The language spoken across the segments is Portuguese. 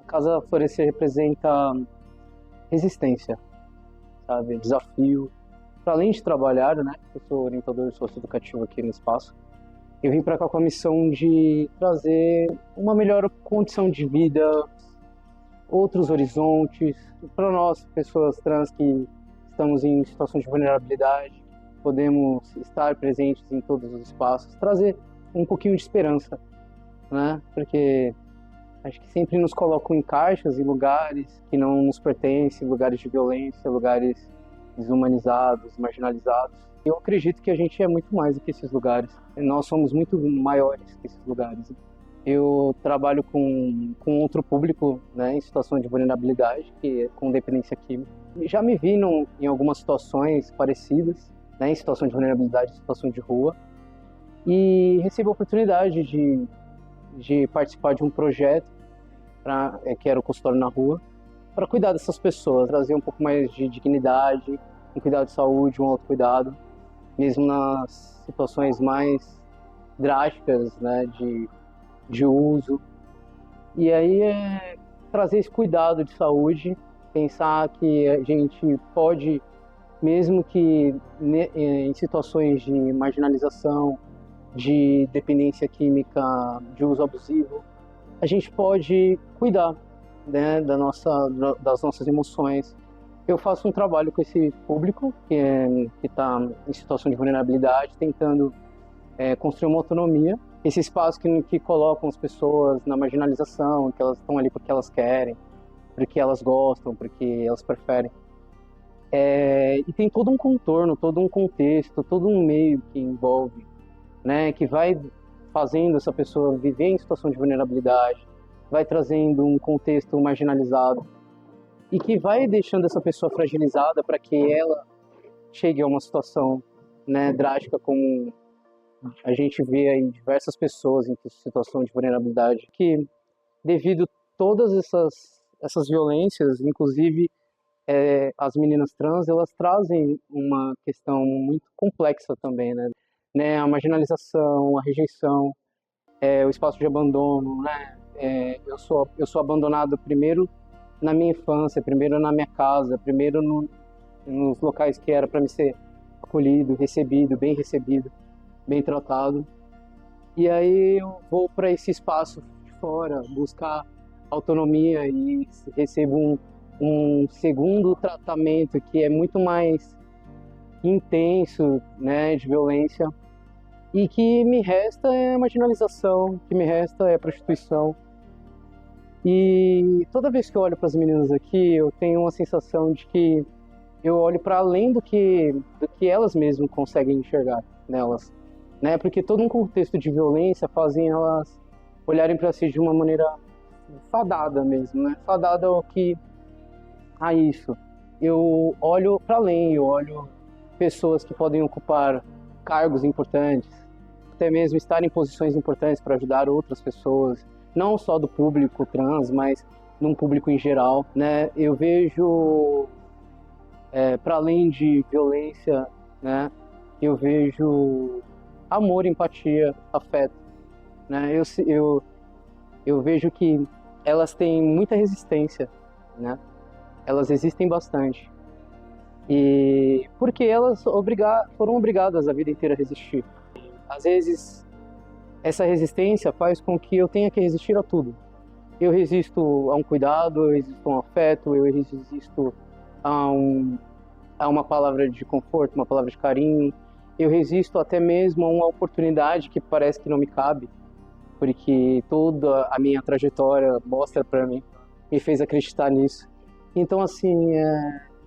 Casa Florescer representa resistência, sabe? Desafio. Para além de trabalhar, né? Eu sou orientador socioeducativo aqui no espaço. Eu vim para cá com a missão de trazer uma melhor condição de vida, outros horizontes para nós, pessoas trans que estamos em situação de vulnerabilidade, podemos estar presentes em todos os espaços, trazer um pouquinho de esperança, né? Porque acho que sempre nos colocam em caixas, em lugares que não nos pertencem, lugares de violência, lugares desumanizados, marginalizados. Eu acredito que a gente é muito mais do que esses lugares. Nós somos muito maiores que esses lugares. Eu trabalho com outro público, né, em situação de vulnerabilidade, que é com dependência química. Já me vi em algumas situações parecidas, né, em situação de vulnerabilidade, em situação de rua, e recebi a oportunidade de participar de um projeto que era o Consultório na Rua, para cuidar dessas pessoas, trazer um pouco mais de dignidade, um cuidado de saúde, um autocuidado, mesmo nas situações mais drásticas, né, de uso. E aí trazer esse cuidado de saúde, pensar que a gente pode, mesmo que em situações de marginalização, de dependência química, de uso abusivo, a gente pode cuidar, né, das nossas emoções. Eu faço um trabalho com esse público que está em situação de vulnerabilidade, tentando construir uma autonomia. Esse espaço que colocam as pessoas na marginalização, que elas estão ali porque elas querem, porque elas gostam, porque elas preferem. E tem todo um contorno, todo um contexto, todo um meio que envolve, né, que vai fazendo essa pessoa viver em situação de vulnerabilidade, vai trazendo um contexto marginalizado e que vai deixando essa pessoa fragilizada para que ela chegue a uma situação, né, drástica, como a gente vê aí diversas pessoas em situação de vulnerabilidade, que devido a todas essas violências, inclusive as meninas trans, elas trazem uma questão muito complexa também, né? A marginalização, a rejeição, o espaço de abandono, né? Eu sou abandonado primeiro na minha infância, primeiro na minha casa, primeiro nos locais que era para me ser acolhido, recebido, bem tratado. E aí eu vou para esse espaço de fora, buscar autonomia e recebo um segundo tratamento que é muito mais intenso, né, de violência, e que me resta é marginalização, que me resta é prostituição. E toda vez que eu olho para as meninas aqui, eu tenho uma sensação de que eu olho para além do que elas mesmas conseguem enxergar nelas, né? Porque todo um contexto de violência fazem elas olharem para si de uma maneira fadada mesmo, né? Fadada ao que a isso. Eu olho para além, eu olho pessoas que podem ocupar cargos importantes, até mesmo estar em posições importantes para ajudar outras pessoas, não só do público trans, mas num público em geral, né? Eu vejo, para além de violência, né? Eu vejo amor, empatia, afeto, né? Eu vejo que elas têm muita resistência, né? Elas existem bastante. E porque elas foram obrigadas a vida inteira a resistir. Às vezes, essa resistência faz com que eu tenha que resistir a tudo. Eu resisto a um cuidado, eu resisto a um afeto, eu resisto a uma palavra de conforto, uma palavra de carinho. Eu resisto até mesmo a uma oportunidade que parece que não me cabe, porque toda a minha trajetória mostra para mim, me fez acreditar nisso. Então, assim,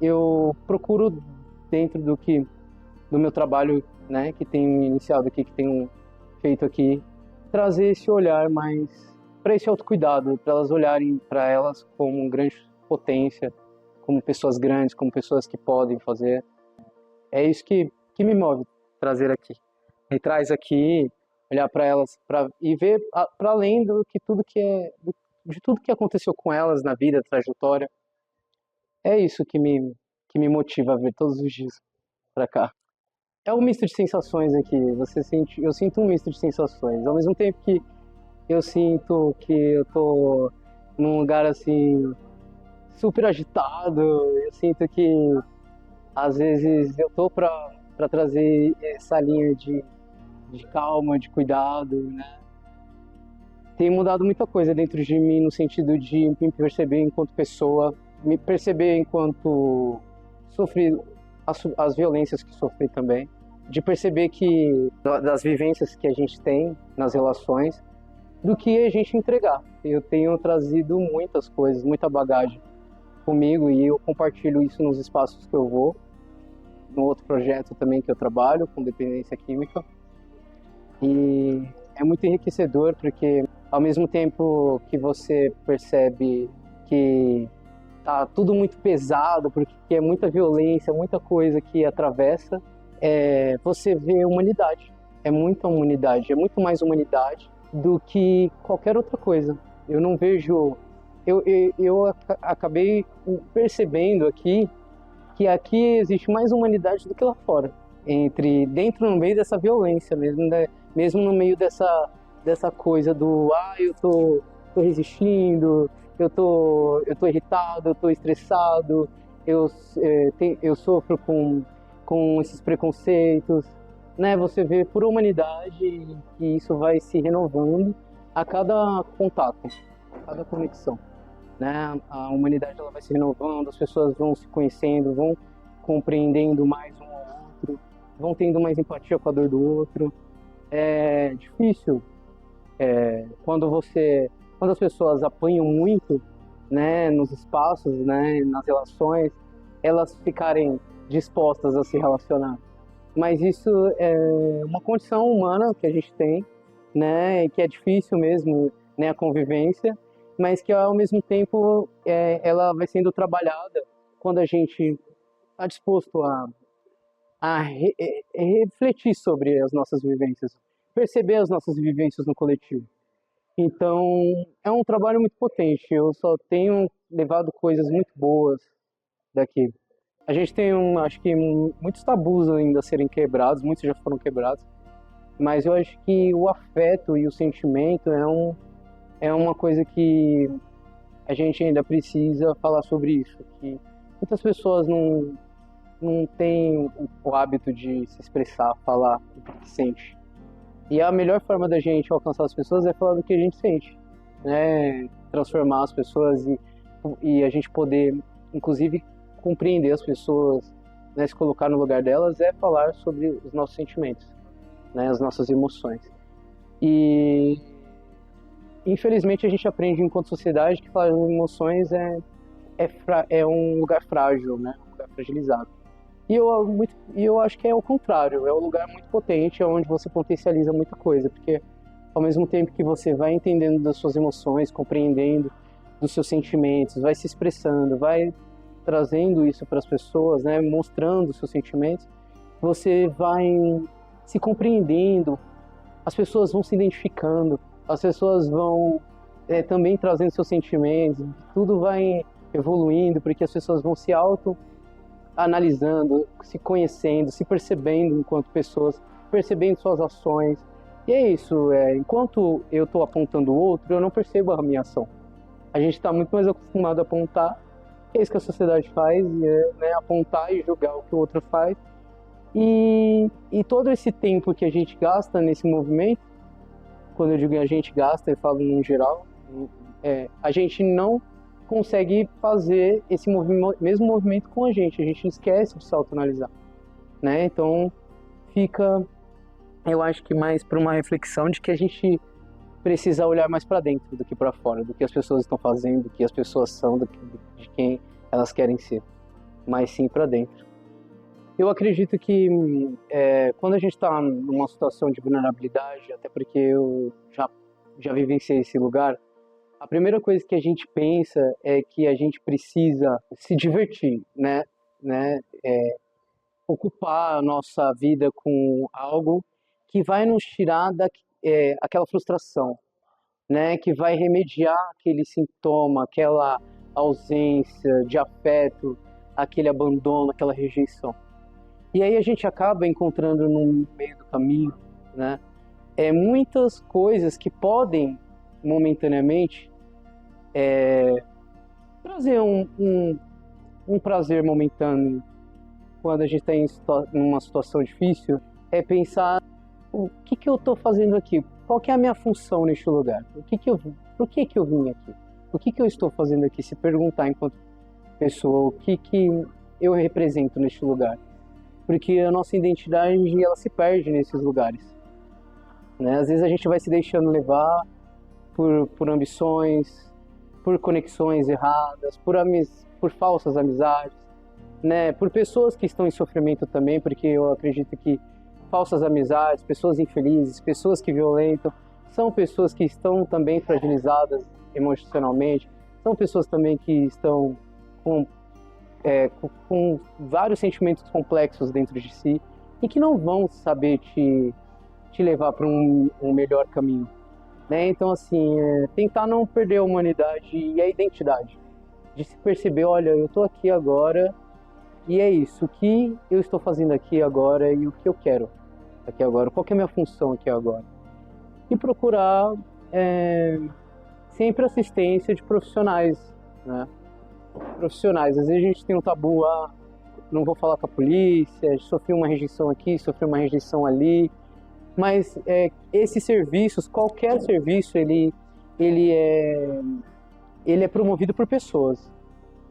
eu procuro, dentro do meu trabalho, né, que tenho iniciado aqui, que tenho feito aqui, trazer esse olhar mais para esse autocuidado, para elas olharem para elas como grande potência, como pessoas grandes, como pessoas que podem fazer. É isso que me move trazer aqui. Me traz aqui, olhar para elas e ver para além de tudo que aconteceu com elas na vida, trajetória. É isso que me motiva a vir todos os dias para cá. É um misto de sensações aqui. Eu sinto um misto de sensações. Ao mesmo tempo que eu sinto que eu tô num lugar assim super agitado. Eu sinto que às vezes eu tô para trazer essa linha de calma, de cuidado, né? Tem mudado muita coisa dentro de mim no sentido de me perceber enquanto pessoa, me perceber enquanto sofri as violências que sofri também, de perceber que das vivências que a gente tem nas relações, do que a gente entregar. Eu tenho trazido muitas coisas, muita bagagem comigo e eu compartilho isso nos espaços que eu vou, no outro projeto também que eu trabalho com dependência química. E é muito enriquecedor porque ao mesmo tempo que você percebe que tá tudo muito pesado, porque é muita violência, muita coisa que atravessa, você vê humanidade. É muita humanidade, é muito mais humanidade do que qualquer outra coisa. Eu não vejo... Eu acabei percebendo aqui que aqui existe mais humanidade do que lá fora. Dentro, no meio dessa violência mesmo, né? Mesmo no meio dessa coisa do eu tô resistindo, eu tô irritado, eu tô estressado, eu sofro com esses preconceitos, né? Você vê por humanidade que isso vai se renovando a cada contato, a cada conexão, né? A humanidade ela vai se renovando, as pessoas vão se conhecendo, vão compreendendo mais um ao outro, vão tendo mais empatia com a dor do outro. É difícil quando as pessoas apanham muito, né, nos espaços, né, nas relações, elas ficarem dispostas a se relacionar. Mas isso é uma condição humana que a gente tem, né, que é difícil mesmo, né, a convivência, mas que ao mesmo tempo ela vai sendo trabalhada quando a gente está disposto a refletir sobre as nossas vivências, perceber as nossas vivências no coletivo. Então, é um trabalho muito potente. Eu só tenho levado coisas muito boas daqui. A gente tem, acho que, muitos tabus ainda a serem quebrados, muitos já foram quebrados, mas eu acho que o afeto e o sentimento é uma coisa que a gente ainda precisa falar sobre isso, que muitas pessoas não têm o hábito de se expressar, falar o que sente. E a melhor forma da gente alcançar as pessoas é falar do que a gente sente, né? Transformar as pessoas e a gente poder, inclusive, compreender as pessoas, né? Se colocar no lugar delas é falar sobre os nossos sentimentos, né? As nossas emoções. E infelizmente a gente aprende enquanto sociedade que falar de emoções é um lugar frágil, né? Um lugar fragilizado. E eu acho que é o contrário, é um lugar muito potente, onde você potencializa muita coisa, porque ao mesmo tempo que você vai entendendo das suas emoções, compreendendo dos seus sentimentos, vai se expressando, vai trazendo isso para as pessoas, né, mostrando os seus sentimentos, você vai se compreendendo, as pessoas vão se identificando, as pessoas vão também trazendo seus sentimentos, tudo vai evoluindo, porque as pessoas vão se analisando, se conhecendo, se percebendo enquanto pessoas, percebendo suas ações. E é isso, enquanto eu estou apontando o outro, eu não percebo a minha ação. A gente está muito mais acostumado a apontar, é isso que a sociedade faz, né, apontar e julgar o que o outro faz. E todo esse tempo que a gente gasta nesse movimento, quando eu digo a gente gasta, eu falo em geral, a gente não consegue fazer esse mesmo movimento com a gente esquece de se autoanalisar, né? Então fica, eu acho que mais para uma reflexão de que a gente precisa olhar mais para dentro do que para fora, do que as pessoas estão fazendo, do que as pessoas são, de quem elas querem ser, mas sim para dentro. Eu acredito que quando a gente está numa situação de vulnerabilidade, até porque eu já vivenciei esse lugar, a primeira coisa que a gente pensa é que a gente precisa se divertir, né? Ocupar a nossa vida com algo que vai nos tirar aquela frustração, né? Que vai remediar aquele sintoma, aquela ausência de afeto, aquele abandono, aquela rejeição. E aí a gente acaba encontrando no meio do caminho, né? Muitas coisas que podem momentaneamente trazer um prazer momentâneo quando a gente está numa situação difícil, é pensar o que que eu estou fazendo aqui, qual que é a minha função neste lugar, por que que eu vim aqui, o que que eu estou fazendo aqui, se perguntar enquanto pessoa, o que que eu represento neste lugar, porque a nossa identidade ela se perde nesses lugares, né? Às vezes a gente vai se deixando levar por ambições, por conexões erradas, por falsas amizades, né? Por pessoas que estão em sofrimento também, porque eu acredito que falsas amizades, pessoas infelizes, pessoas que violentam, são pessoas que estão também fragilizadas emocionalmente, são pessoas também que estão com, com vários sentimentos complexos dentro de si e que não vão saber te levar para um melhor caminho, né? Então, assim, tentar não perder a humanidade e a identidade, de se perceber, olha, eu estou aqui agora e é isso, o que eu estou fazendo aqui agora e o que eu quero aqui agora, qual que é a minha função aqui agora. E procurar sempre assistência de profissionais, né? Profissionais, às vezes a gente tem um tabu, não vou falar com a polícia, sofri uma rejeição aqui, sofri uma rejeição ali, mas esses serviços, qualquer serviço, ele é promovido por pessoas,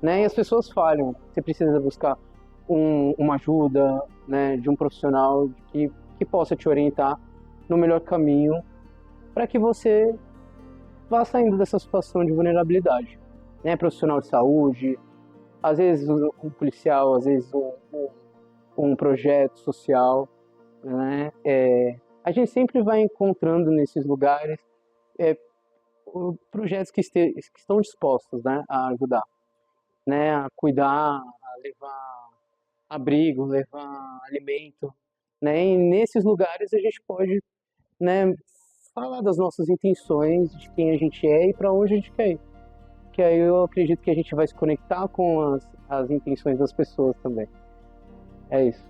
né? E as pessoas falham. Você precisa buscar uma ajuda, né, de um profissional que possa te orientar no melhor caminho para que você vá saindo dessa situação de vulnerabilidade, né? Profissional de saúde, às vezes um policial, às vezes um projeto social, né? A gente sempre vai encontrando nesses lugares projetos que estão dispostos, né, a ajudar, né, a cuidar, a levar abrigo, levar alimento, né? E nesses lugares a gente pode, né, falar das nossas intenções, de quem a gente é e para onde a gente quer ir. Que aí eu acredito que a gente vai se conectar com as intenções das pessoas também. É isso.